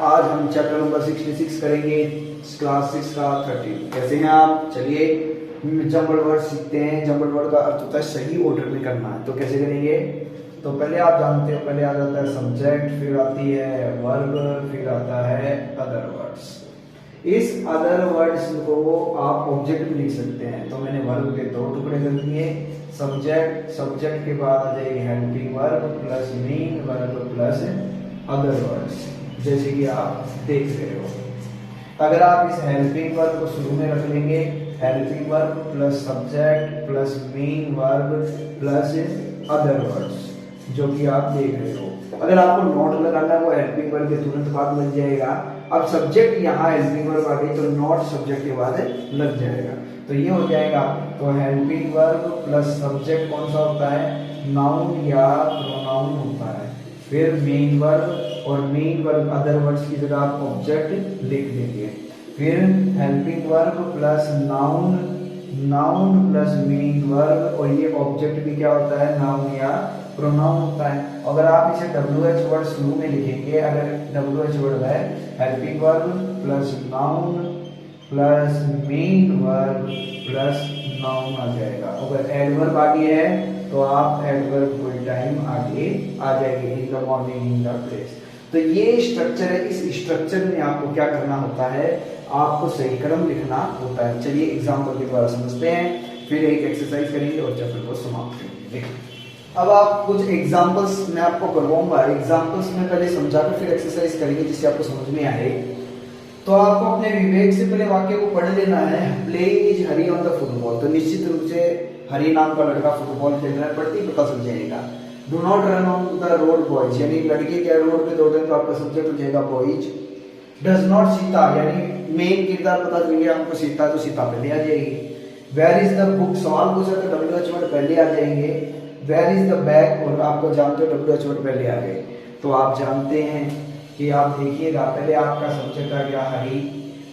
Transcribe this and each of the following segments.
आज हम chapter number 66 करेंगे, क्लास 6 का 30। कैसे हैं आप? चलिए जंबल वर्ड सीखते हैं। जंबल वर्ड का अर्थ होता है सही ऑर्डर में करना है। तो कैसे करेंगे? तो पहले आप जानते हो, पहले आ जाता है सब्जेक्ट, फिर आती है वर्ब, फिर आता है अदर वर्ड्स। इस अदर वर्ड्स को आप ऑब्जेक्ट भी लिख सकते हैं। तो मैंने वर्ब के 2 टुकड़े कर दिए, सब्जेक्ट, सब्जेक्ट के बाद आ जाएगी helping verb plus main verb plus other words, जैसे कि आप देख रहे हो। अगर आप इस हेल्पिंग वर्ब को शुरू में रख लेंगे, helping verb plus subject plus main verb plus other words, जो कि आप देख रहे हो। अगर आपको नोट लगाना है वो हेल्पिंग वर्ब के तुरंत बाद लग जाएगा। अब सब्जेक्ट यहाँ हेल्पिंग वर्ब आ गई तो नॉट सब्जेक्ट के बाद लग जाएगा। तो ये हो जाएगा। तो हेल्पिंग वर्ब प्लस सब्जेक्ट कौन सा होता है? नाउन या प्रोनाउन होता है। फिर मेन वर्ब और मेन वर्ब अदर वर्ड्स की जगह आप ऑब्जेक्ट लिख देंगे। फिर helping verb plus noun, noun plus main verb, और ये ऑब्जेक्ट भी क्या होता है? नाउन या प्रोनाउन होता है। अगर आप इसे WH वर्ड शुरू में लिखेंगे, अगर WH वर्ड है helping verb plus noun plus main verb plus noun आ जाएगा। अगर एडवर्ब आगे है तो आप एडवर्ब कोई टाइम आगे आ जाएगी, in the morning, in the place. तो ये स्ट्रक्चर है। इस स्ट्रक्चर में आपको क्या करना होता है? आपको सही क्रम लिखना होता है। चलिए एग्जाम्पल के द्वारा समझते हैं, फिर एक एक्सरसाइज करेंगे और चैप्टर को समाप्त करेंगे। अब आप कुछ एग्जाम्पल्स मैं आपको करवाऊंगा। एग्जाम्पल्स में पहले समझाकर फिर एक्सरसाइज करेंगे जिससे आपको समझ में आए। तो आपको अपने विवेक से पहले वाक्य को पढ़ लेना है। Playing is Hari on the football, तो निश्चित रूप से हरी नाम का लड़का फुटबॉल खेल रहा है, पढ़ते ही पता चल जाएगा। Do not run on the road boys, यानी लड़के क्या रोड पे दौड़ते हैं, तो आपका सब्जेक्ट हो जाएगा बॉयज। डज नॉट सीता, यानी मेन किरदार पता चल गया हमको सीता, तो सीता पहले आ जाएगी। वेयर इज द बुक, सवाल पूछा तो WH वर्ड पहले आ जाएंगे। वेयर इज द बैग, और आपको जानते हो WH वर्ड पहले आ गए। तो आप जानते हैं कि आप देखिएगा, पहले आपका सब्जेक्ट आ गया हरी।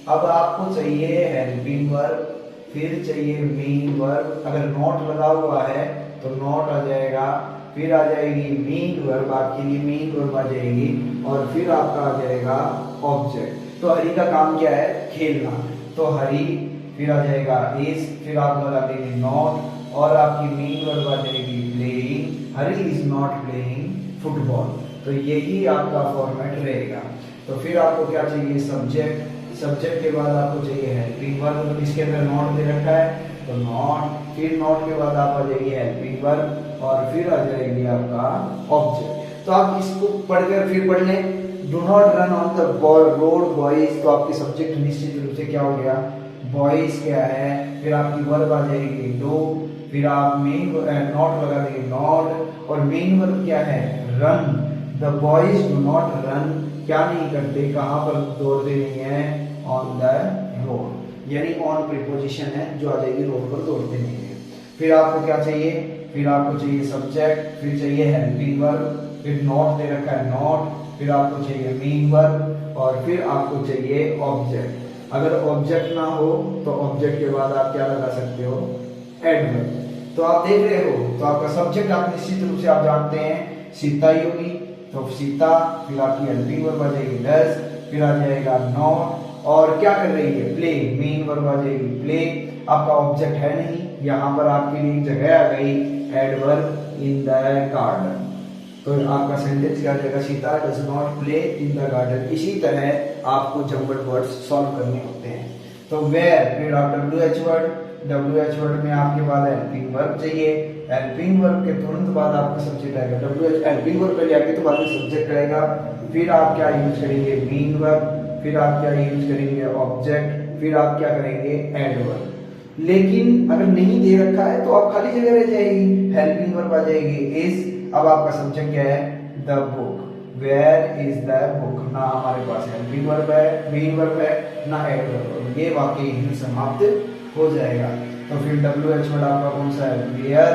अब आपको चाहिए हेल्पिंग वर्ब, फिर चाहिए मेन वर्ब। अगर नॉट लगा हुआ है तो नॉट आ जाएगा, फिर आ जाएगी मेन वर्ब, आपके लिए मेन वर्ब आ जाएगी, और फिर आपका आ जाएगा ऑब्जेक्ट। तो हरी का काम क्या है? खेलना। तो हरी, फिर आ जाएगा इज, फिर आप लगा देंगे नॉट, और आपकी मेन वर्ब आ जाएगी playing. Hari is not playing football. तो यही आपका फॉर्मेट रहेगा। तो फिर आपको क्या चाहिए? सब्जेक्ट, सब्जेक्ट के बाद आपको चाहिए हेल्पिंग वर्ब, इसके अंदर नॉट दे रखा है तो नॉट, फिर नॉट के बाद आप आ जाएगी हेल्पिंग वर्ब, और फिर आ जाएगी आपका ऑब्जेक्ट। तो आप इसको पढ़कर फिर पढ़ लें। Do not run on the road boys, तो आपके सब्जेक्ट निश्चित रूप से क्या हो गया? बॉयज क्या है। फिर आपकी वर्ब आ जाएगी डू, फिर आप मेन नॉट लगा देंगे नॉट, और मेन वर्ब क्या है? Run. The boys do not run, क्या नहीं करते, कहाँ पर दौड़ते नहीं है? ऑन द रोड, यानी ऑन प्रीपोजिशन है जो आ जाएगी रोड पर दौड़ते नहीं है। फिर आपको क्या चाहिए? फिर आपको चाहिए सब्जेक्ट, फिर चाहिए हेल्पिंग वर्ब, फिर नॉट दे रखा है नॉट, फिर आपको चाहिए मेन वर्ब, और फिर आपको चाहिए ऑब्जेक्ट। अगर ऑब्जेक्ट ना हो तो ऑब्जेक्ट के बाद आप क्या लगा सकते हो? एडवर्ब। तो आप देख रहे हो, तो आपका सब्जेक्ट आप निश्चित रूप से आप जानते हैं सीता ही होगी, तो सीता, फिर आपकी हेल्पिंग वर्ब आ जाएगी डज, फिर आ जाएगा नॉट, और क्या कर रही है? प्ले, मेन वर्ब आ जाएगी प्ले। आपका ऑब्जेक्ट है नहीं, यहाँ पर आपके लिए जगह आ गई एडवर्ब इन द गार्डन। तो आपका सेंटेंस क्या आ जाएगा? Sita does not play in the garden. इसी तरह आपको जंबल वर्ड्स सॉल्व करने होते हैं। तो वेयर, फिर आप WH वर्ड, WH वर्ड में आपके बाद हेल्पिंग वर्ब चाहिए। हेल्पिंग वर्ब के तुरंत बाद आपका सब्जेक्ट आएगा। WH हेल्पिंग वर्ब पहले आएगी तो बाद में सब्जेक्ट आएगा। फिर आप क्या यूज करेंगे? मेन वर्ब, फिर आप क्या यूज करेंगे? ऑब्जेक्ट, फिर आप क्या करेंगे? एडवर्ब। लेकिन अगर नहीं दे रखा है तो आप खाली जगह रह जाएगी, हेल्पिंग वर्ब आ जाएगी इज। अब आपका सब्जेक्ट क्या है? The book. Where is the book, ना हमारे पास हेल्पिंग वर्ब है, मेन वर्ब है, ना एडवर्ब। ये वाक्य यहीं समाप्त हो जाएगा। तो फिर WH वर्ड आपका कौन सा है? वेयर,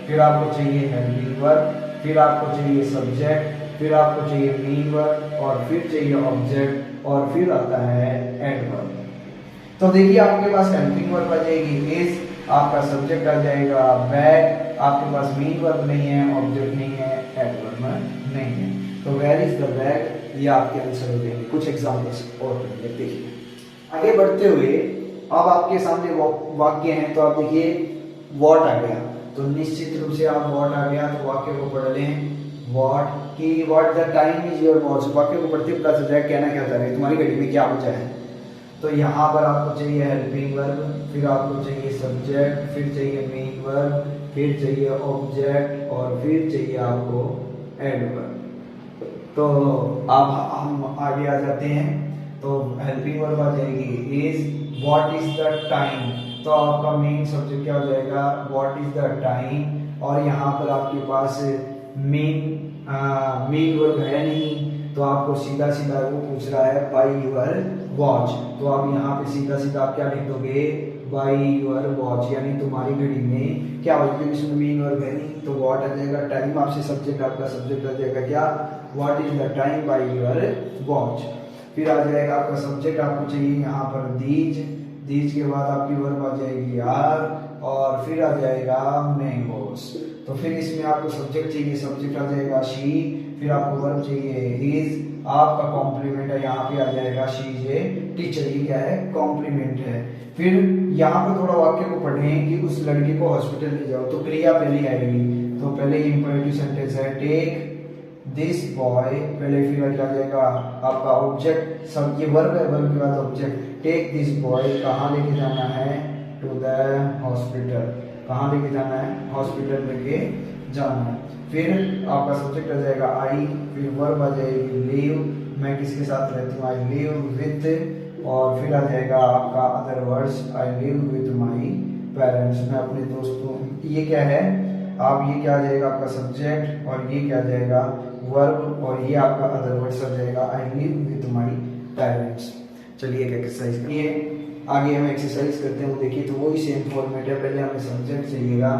फिर आपको चाहिए हेल्पिंग वर्ब, फिर आपको चाहिए सब्जेक्ट, फिर आपको चाहिए मेन वर्ब, और फिर चाहिए ऑब्जेक्ट, और फिर आता है एडवर्ब। तो देखिए आपके पास हेल्पिंग वर्ब आ जाएगी इज, आपका सब्जेक्ट आ जाएगा बैग, आपके पास मेन वर्ब नहीं है, ऑब्जेक्ट नहीं है, एडवर्ब नहीं है। तो वेयर इज द बैग ये आपके आंसर हो जाएंगे। कुछ एग्जाम्पल्स और करेंगे। देखिए आगे बढ़ते हुए अब आपके सामने वाक्य हैं, तो आप देखिए व्हाट आ गया, तो निश्चित रूप से आप व्हाट आ गया तो वाक्य को पढ़ लें। व्हाट की what the time is your watch, वाक्य को पढ़ते पता चल जाए कहना क्या चाह रहे हैं, तुम्हारी घड़ी में क्या बचा है। तो यहाँ पर आपको चाहिए हेल्पिंग वर्ब, फिर आपको चाहिए सब्जेक्ट, फिर चाहिए मेन वर्ब, फिर चाहिए ऑब्जेक्ट और फिर चाहिए आपको एडवर्ब। तो अब हम आगे आ जाते हैं। तो हेल्पिंग वर्ब आ जाएगी is, what is the time, तो आपका मेन सब्जेक्ट क्या हो जाएगा, व्हाट इज द टाइम। और यहाँ पर आपके पास मेन वर्ब है नहीं, तो आपको सीधा सीधा वो पूछ रहा है बाय योर वॉच, तो आप यहाँ पे सीधा सीधा आप क्या लिख दोगे, बाय योर वॉच, यानी तुम्हारी घड़ी में क्या होगा, क्योंकि इसमें मेन वर्ब है नहीं तो व्हाट आ जाएगा, टाइम आपसे सब्जेक्ट, आपका सब्जेक्ट आ जाएगा क्या, what is the time by your watch. फिर आ जाएगा आपका सब्जेक्ट, आपको चाहिए यहाँ पर दीज, दीज के बाद आपकी वर्ब आ जाएगी आर, और फिर आ जाएगा मैंगोस। तो फिर इसमें आपको सब्जेक्ट चाहिए, सब्जेक्ट आ जाएगा शी, फिर आपको वर्ब चाहिए इज, आपका कॉम्प्लीमेंट है यहाँ पे आ जाएगा शी इज ए टीचर, ये क्या है, कॉम्प्लीमेंट है। फिर यहाँ पर थोड़ा वाक्य को पढ़ें कि उस लड़के को हॉस्पिटल ले जाओ, तो क्रिया पहले आएगी, तो पहले इंपरेटिव सेंटेंस है टेक दिस बॉय, पहले फिर क्या जाएगा आपका ऑब्जेक्ट, सब ये वर्ब है, वर्ब के बाद ऑब्जेक्ट, टेक दिस बॉय, कहाँ लेके जाना है, टू द हॉस्पिटल, कहाँ लेके जाना है, हॉस्पिटल लेके जाना है। फिर आपका सब्जेक्ट आ जाएगा आई, फिर वर्ब आ जाएगी लिव, मैं किसके साथ रहती हूँ, आई लिव विथ, और फिर आ जाएगा आपका other words, I live with my parents, मैं अपने दोस्तों, ये क्या है, आप ये क्या आ जाएगा आपका सब्जेक्ट, और ये क्या आ जाएगा वर्ब, और ये आपका अदर वर्ड्स आ जाएगा I live with my parents. चलिए एक एक्सरसाइज करिए, आगे हम एक्सरसाइज करते हैं, वो देखिए, तो वही सेम फॉर्मेट है, पहले हमें सब्जेक्ट चाहिएगा,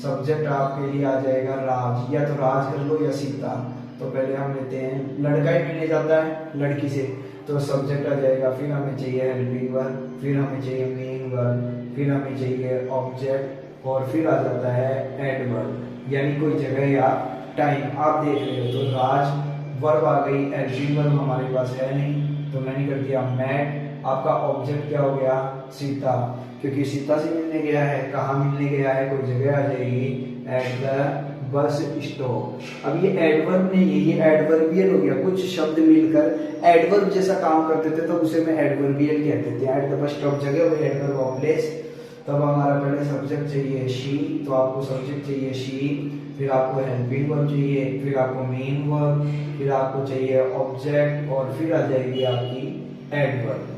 सब्जेक्ट आपके लिए आ जाएगा राज, या तो राज कर लो या सीता, तो पहले हम लेते हैं, लड़का ही मिलने जाता है लड़की से, तो सब्जेक्ट आ जाएगा, फिर हमें चाहिए हेल्पिंग वर्ब, फिर हमें चाहिए मेन वर्ब, फिर हमें चाहिए ऑब्जेक्ट, और फिर आ जाता है एडवर्ब, यानी कोई जगह या टाइम। आप देख रहे हो तो राज वर्ब आ गई, हेल्पिंग वर्ब हमारे पास है नहीं, तो मैंने कर दिया मैट, आपका ऑब्जेक्ट क्या हो गया, सीता, क्योंकि सीता से मिलने गया है, कहाँ मिलने गया है, कोई जगह आ जाएगी, एट द बस स्टॉप। अब ये एडवर्ब नहीं है, ये एडवर्बियल हो गया, कुछ शब्द मिलकर एडवर्ब जैसा काम करते थे तो उसे मैं एडवर्बियल कहते थे। एट द बस स्टॉप जगह हुई एडवर्ब ऑफ प्लेस। तब हमारा पहले सब्जेक्ट चाहिए शी, तो आपको सब्जेक्ट चाहिए शी, फिर आपको हेल्पिंग वर्ब चाहिए, फिर आपको मेन वर्ब, फिर आपको चाहिए ऑब्जेक्ट, और फिर आ जाएगी आपकी एडवर्ब।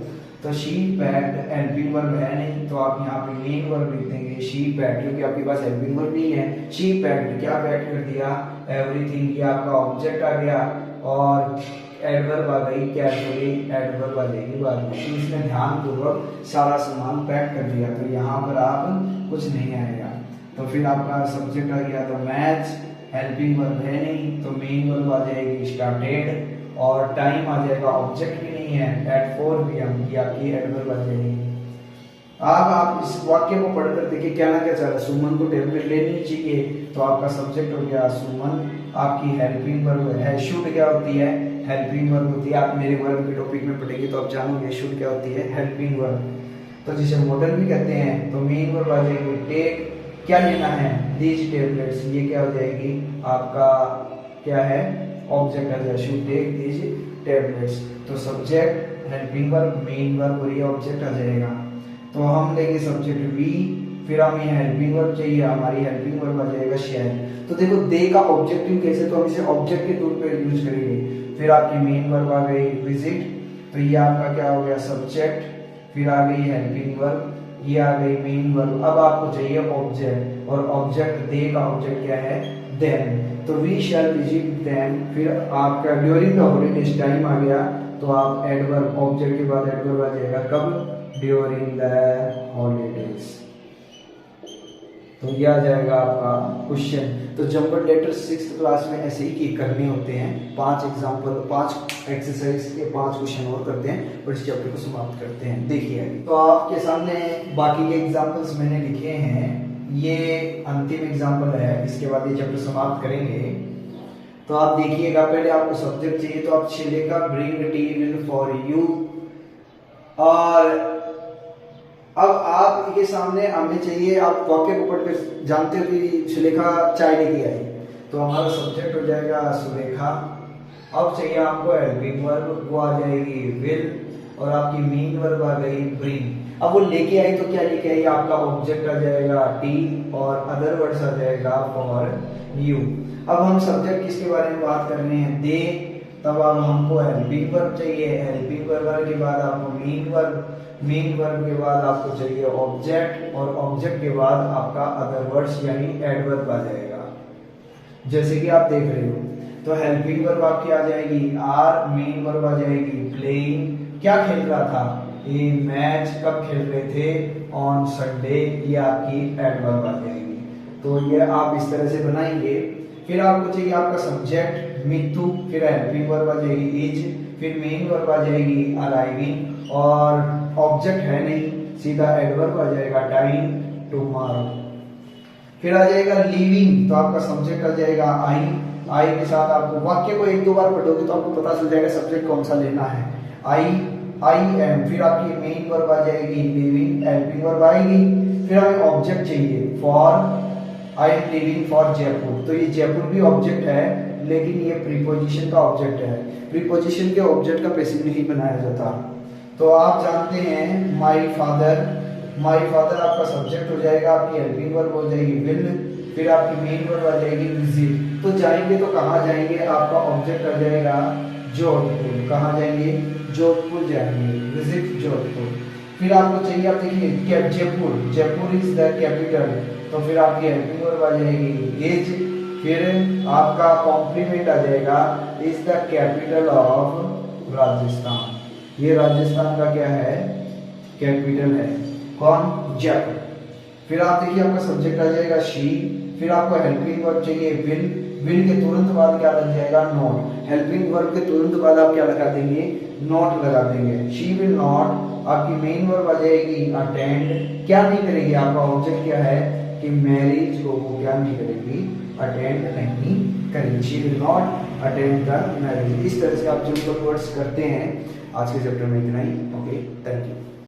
तो शी पैक्ड, हेल्पिंग वर्ब है नहीं, तो आप यहाँ पे मेन वर्ब लिख देंगे शी पैक्ड, क्योंकि आपके पास हेल्पिंग वर्ब नहीं है। शी पैक्ड, क्या पैक्ड कर दिया, एवरीथिंग, ये आपका ऑब्जेक्ट आ गया, और एडवर्ब आ गई, कैजुअली एडवर्ब आ जाएगी बाद में। तो इसने ध्यानपूर्वक सारा सामान पैक कर दिया, तो यहाँ पर आप कुछ नहीं आएगा। तो फिर आपका सब्जेक्ट आ गया, तो मैथ्स, हेल्पिंग वर्ब है नहीं, तो मेन वर्ब आ जाएगी स्टार्टेड, और टाइम आ जाएगा, ऑब्जेक्ट भी नहीं है, एट 4 PM, की आपकी एडवर्ब आ जाएगी। अब आप इस वाक्य को पढ़कर देखिए क्या ना क्या चाह रहा है, सुमन को टेबलेट लेनी चाहिए, तो आपका सब्जेक्ट हो गया सुमन, आपकी हेल्पिंग वर्ब है शुड, क्या होती है, हेल्पिंग वर्ब होती है। आप मेरे वर्ब के टॉपिक में पढ़ेंगे तो आप जानोगे शुड क्या होती है, हेल्पिंग वर्ब, तो जिसे मॉडल भी कहते हैं। तो मेन वर्ब आ जाएगी टेक, क्या लेना है, दीज टेबलेट्स, ये क्या हो जाएगी आपका क्या है, ऑब्जेक्ट आ जाएगा, शुड टेक दीज टेबलेट्स। तो subject, helping verb, main verb और ये ऑब्जेक्ट आ जाएगा। तो हम लेंगे सब्जेक्ट वी, फिर हमें हेल्पिंग वर्ब चाहिए, हमारी हेल्पिंग वर्ब आ जाएगा शेयर। तो देखो दे का ऑब्जेक्टिव कैसे, तो हम इसे ऑब्जेक्ट के तौर पे यूज करेंगे। फिर आपकी मेन वर्ब आ गई विजिट, तो ये आपका क्या हो गया सब्जेक्ट, फिर आ गई हेल्पिंग वर्ब, ये आ गई मेन वर्ब। अब आपको चाहिए ऑब्जेक्ट, और ऑब्जेक्ट दे का ऑब्जेक्ट क्या है, देम, तो वी शैल विजिट देम। फिर आपका ड्यूरिंग द हॉलीडेज टाइम आ गया, तो आप एडवर्ब, ऑब्जेक्ट के बाद एडवर्ब आ जाएगा कब, ड्यूरिंग द हॉलीडेज। तो ये आ जाएगा आपका क्वेश्चन। तो जंबल लेटर 6th क्लास में ऐसे ही करने होते हैं, 5 एग्जाम्पल, 5 एक्सरसाइज के 5 क्वेश्चन और करते हैं और इस चैप्टर को समाप्त करते हैं। देखिए तो आपके सामने बाकी के एग्जाम्पल्स मैंने लिखे हैं, ये अंतिम एग्जाम्पल है, इसके बाद ये चैप्टर समाप्त करेंगे। तो आप देखिएगा, पहले आपको सब्जेक्ट चाहिए तो आप Shilekha bring tea will for you. और अब आपके सामने हमें चाहिए, आप वाक्य को पढ़कर जानते हो कि सुलेखा चाय लेके आई, तो हमारा सब्जेक्ट हो जाएगा सुलेखा। अब चाहिए आपको हेल्पिंग वर्ब, वो आ जाएगी विल, और आपकी मेन वर्ब आ गई ब्रिंग। अब वो लेके आई तो क्या लेके आई, आपका ऑब्जेक्ट आ जाएगा टी और अदर वर्ड्स आ जाएगा फॉर यू। अब हम सब्जेक्ट किसके बारे में बात कर रहे हैं, दे, तब अब हमको हेल्पिंग वर्ब चाहिए, हेल्पिंग वर्ब के बाद आपको मेन वर्ब, मेन वर्ब के बाद आपको चाहिए ऑब्जेक्ट, और ऑब्जेक्ट के बाद आपका अदर वर्ड्स यानी एडवर्ब आ जाएगा, जैसे कि आप देख रहे हो। तो हेल्पिंग वर्ब आपकी आ जाएगी आर, मेन वर्ब आ जाएगी प्लेइंग, क्या खेल रहा था, ये मैच, कब खेल रहे थे, ऑन संडे, ये आपकी एडवर्ब आ जाएगी। तो ये आप इस तरह से बनाएंगे। फिर आपको चाहिए आपका सब्जेक्ट मिथु, फिर हेल्पिंग वर्ब आ जाएगी इज, फिर मेन वर्ब आ जाएगी अराइविंग, और ऑब्जेक्ट है नहीं, सीधा एडवर्ब आ जाएगा टाइम, टुमारो। फिर आ जाएगा लिविंग, तो आपका सब्जेक्ट आ जाएगा आई, आई के साथ आपको वाक्य को एक दो बार पढ़ोगे तो आपको पता चल जाएगा सब्जेक्ट कौन सा लेना है, आई एम। फिर आपकी मेन वर्ब आ जाएगी लिविंग, हेल्पिंग वर्ब आएगी, फिर हमें ऑब्जेक्ट चाहिए for, I am living for Jaipur, तो ये जयपुर भी ऑब्जेक्ट है, लेकिन ये प्रीपोजिशन का ऑब्जेक्ट है, प्रीपोजिशन के ऑब्जेक्ट का पैसिव नहीं बनाया जाता। तो आप जानते हैं माई फादर, माई फादर आपका सब्जेक्ट हो जाएगा, आपकी हेल्पिंग वर्ब हो जाएगी विल, फिर आपकी मेन वर्ब आ जाएगी विजिट। तो जाएंगे तो कहाँ जाएंगे, आपका ऑब्जेक्ट आ जाएगा जोधपुर, कहाँ जाएंगे, जोधपुर जाएंगे, विजिट जोधपुर। फिर आपको चाहिए, आप देखिए Jaipur, Jaipur is the capital, तो फिर आपकी हेल्पिंग वर्ब आ जाएगी इज, फिर आपका कॉम्प्लीमेंट आ जाएगा is the capital of Rajasthan, ये राजस्थान का क्या है, कैपिटल है, कौन, जयपुर। फिर आप देखिए आपका सब्जेक्ट आ जाएगा शी, फिर आपको हेल्पिंग वर्ब चाहिए विल, विल के तुरंत बाद क्या लग जाएगा, नॉट, हेल्पिंग वर्ब के तुरंत बाद आप क्या लगा देंगे, नॉट लगा देंगे, शी विल नॉट। आपकी मेन वर्ब आ जाएगी अटेंड, क्या नहीं करेगी, आपका ऑब्जेक्ट क्या है कि मैरिज को वो क्या नहीं करेगी, अटेंड नहीं करेगी, she will not attend the marriage. इस तरह से आप जो वर्ड्स करते हैं। आज के चैप्टर में इतना ही। Okay, thank you.